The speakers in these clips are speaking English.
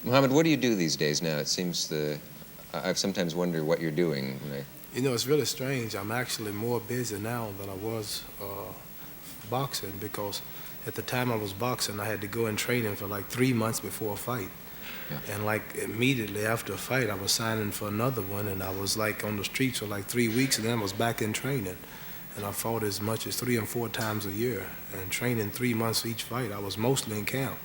Muhammad, what do you do these days now? It seems I've sometimes wondered what you're doing. You know, it's really strange. I'm actually more busy now than I was boxing, because at the time I was boxing, I had to go in training for like 3 months before a fight. Yeah. And like immediately after a fight, I was signing for another one, and I was like on the streets for like 3 weeks, and then I was back in training. And I fought as much as 3 and 4 times a year, and training 3 months for each fight. I was mostly in camp.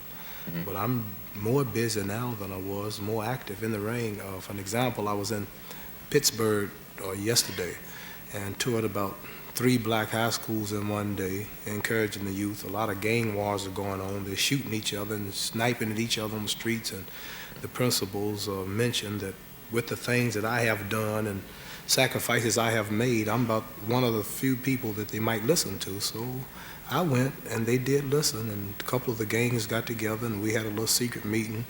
Mm-hmm. But I'm more busy now than I was, more active in the ring. For an example, I was in Pittsburgh yesterday and toured about 3 black high schools in one day, encouraging the youth. A lot of gang wars are going on. They're shooting each other and sniping at each other on the streets. And the principals mentioned that with the things that I have done and sacrifices I have made, I'm about one of the few people that they might listen to. So I went, and they did listen, and a couple of the gangs got together, and we had a little secret meeting,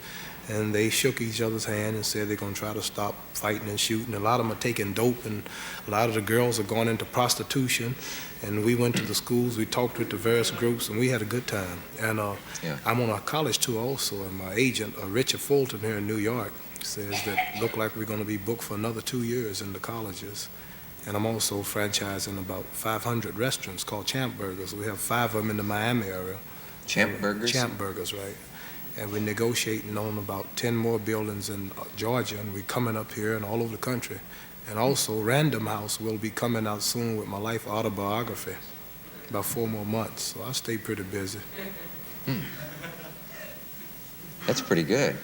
and they shook each other's hand and said they're going to try to stop fighting and shooting. A lot of them are taking dope, and a lot of the girls are going into prostitution. And we went to the schools, we talked with the various groups, and we had a good time. And I'm on a college tour also, and my agent, Richard Fulton here in New York, says that look like we're going to be booked for another 2 years in the colleges. And I'm also franchising about 500 restaurants called Champ Burgers. We have 5 of them in the Miami area. Champ Burgers? Champ Burgers, right. And we're negotiating on about 10 more buildings in Georgia, and we're coming up here and all over the country. And also, Random House will be coming out soon with my life autobiography, about 4 more months. So I stay pretty busy. That's pretty good.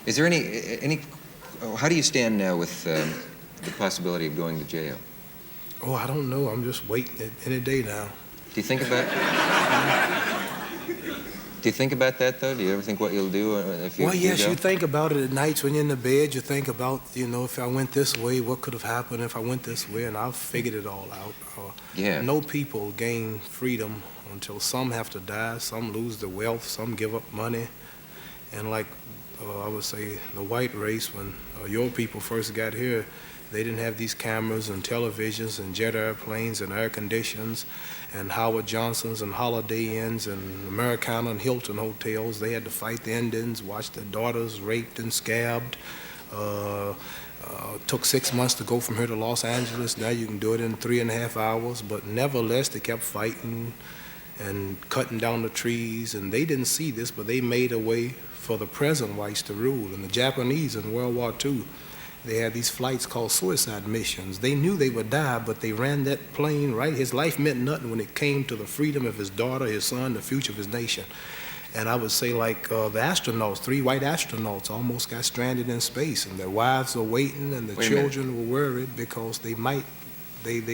Is there any? How do you stand now with the possibility of going to jail? Oh, I don't know. I'm just waiting any day now. Do you think about? Do you think about that though? Do you ever think what you'll do if you? Well, yes, you think about it at nights when you're in the bed. You think about, if I went this way, what could have happened if I went this way, and I've figured it all out. No people gain freedom until some have to die, some lose their wealth, some give up money, and like I would say, the white race, when your people first got here, they didn't have these cameras and televisions and jet airplanes and air conditions and Howard Johnsons and Holiday Inns and Americana and Hilton hotels. They had to fight the Indians, watch their daughters raped and scabbed. Took 6 months to go from here to Los Angeles. Now you can do it in 3.5 hours. But nevertheless, they kept fighting and cutting down the trees. And they didn't see this, but they made a way for the present whites to rule. And the Japanese in World War II, they had these flights called suicide missions. They knew they would die, but they ran that plane, right? His life meant nothing when it came to the freedom of his daughter, his son, the future of his nation. And I would say like the astronauts, 3 white astronauts almost got stranded in space, and their wives are waiting, and the children were worried because they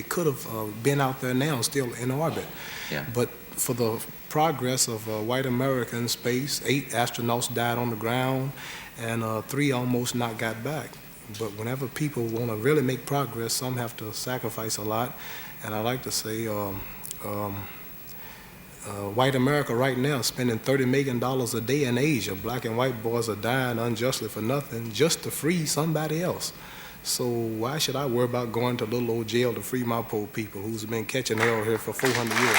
could have been out there now, still in orbit. Yeah. But for the progress of white America in space, 8 astronauts died on the ground, and 3 almost not got back. But whenever people want to really make progress, some have to sacrifice a lot. And I like to say, white America right now is spending $30 million a day in Asia. Black and white boys are dying unjustly for nothing just to free somebody else. So why should I worry about going to little old jail to free my poor people who's been catching hell here for 400 years?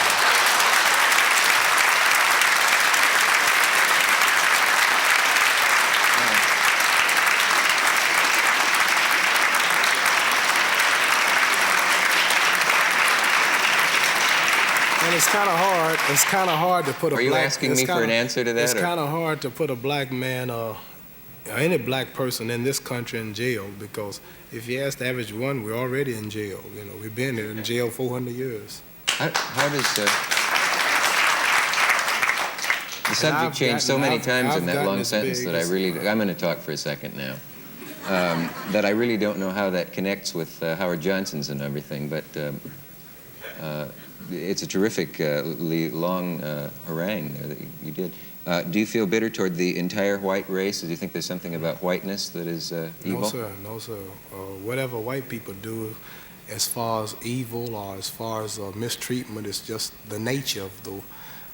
It's kind of hard. It's kind of hard to put a black. Are you asking me for an answer to that? It's kind of hard to put a black man, any black person in this country in jail, because if you ask the average one, we're already in jail. We've been here in jail 400 years. How does the subject change so many times in that long sentence that I'm going to talk for a second now. That I really don't know how that connects with Howard Johnson's and everything, but. It's a terrifically long harangue there that you did. Do you feel bitter toward the entire white race? Do you think there's something about whiteness that is evil? No, sir. Whatever white people do as far as evil or as far as mistreatment, it's just the nature of the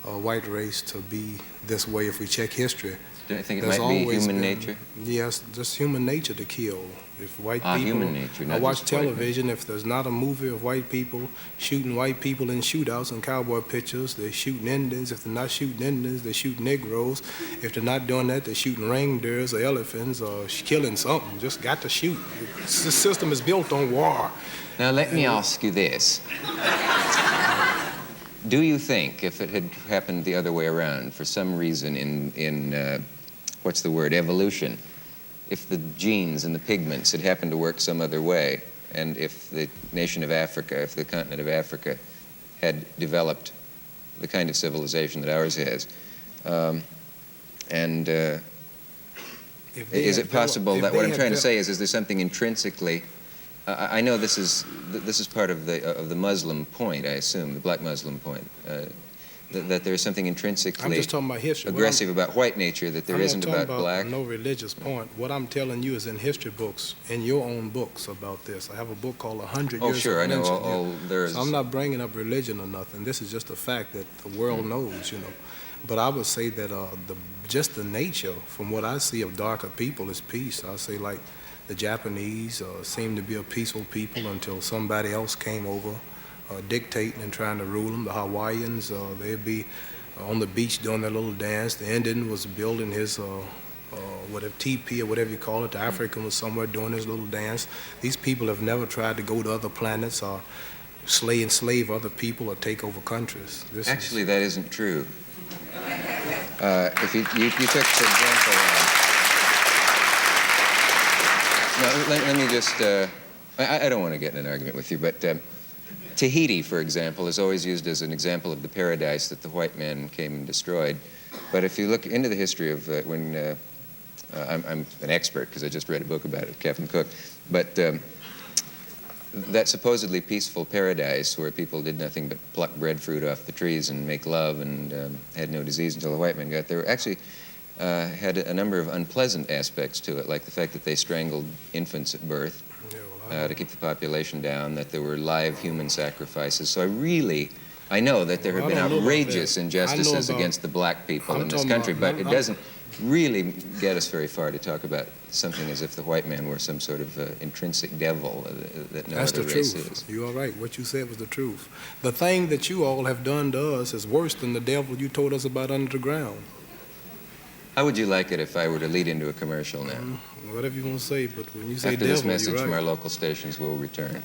white race to be this way if we check history. Do you think it might be human nature? Yes, just human nature to kill. If white people, human nature, not I watch just white television. If there's not a movie of white people shooting white people in shootouts and cowboy pictures, they're shooting Indians. If they're not shooting Indians, they shoot Negroes. If they're not doing that, they're shooting reindeers or elephants or killing something. Just got to shoot. The system is built on war. Now, let me ask you this. Do you think if it had happened the other way around, for some reason in what's the word, evolution, if the genes and the pigments had happened to work some other way, and if the nation of Africa, if the continent of Africa had developed the kind of civilization that ours has, is it possible that what I'm trying to say is there something intrinsically, I know this is part of the Muslim point, I assume, the black Muslim point, that there is something intrinsically I'm just talking about history. aggressive about white nature that there isn't about black. No religious point. What I'm telling you is in history books, in your own books about this. I have a book called 100 Years Oh, sure, of I know. Lynching. There is. So I'm not bringing up religion or nothing. This is just a fact that the world knows, you know. But I would say that just the nature, from what I see of darker people, is peace. I say like the Japanese seem to be a peaceful people until somebody else came over dictating and trying to rule them. The Hawaiians, they'd be on the beach doing their little dance. The Indian was building his whatever teepee or whatever you call it. The African was somewhere doing his little dance. These people have never tried to go to other planets or enslave other people or take over countries. Actually, that isn't true. If you took, for example, let me just, I don't want to get in an argument with you, but Tahiti, for example, is always used as an example of the paradise that the white man came and destroyed. But if you look into the history of when, I'm an expert because I just read a book about it, Captain Cook, but that supposedly peaceful paradise where people did nothing but pluck breadfruit off the trees and make love and had no disease until the white man got there, actually had a number of unpleasant aspects to it, like the fact that they strangled infants at birth to keep the population down, that there were live human sacrifices. So I know that there have been outrageous injustices against the black people in this country, but it doesn't really get us very far to talk about something as if the white man were some sort of intrinsic devil that no other race is. You are right. What you said was the truth. The thing that you all have done to us is worse than the devil you told us about under the ground. How would you like it if I were to lead into a commercial now? Whatever you want to say, but when you say After devil, this message you're right. from our local stations, we'll return.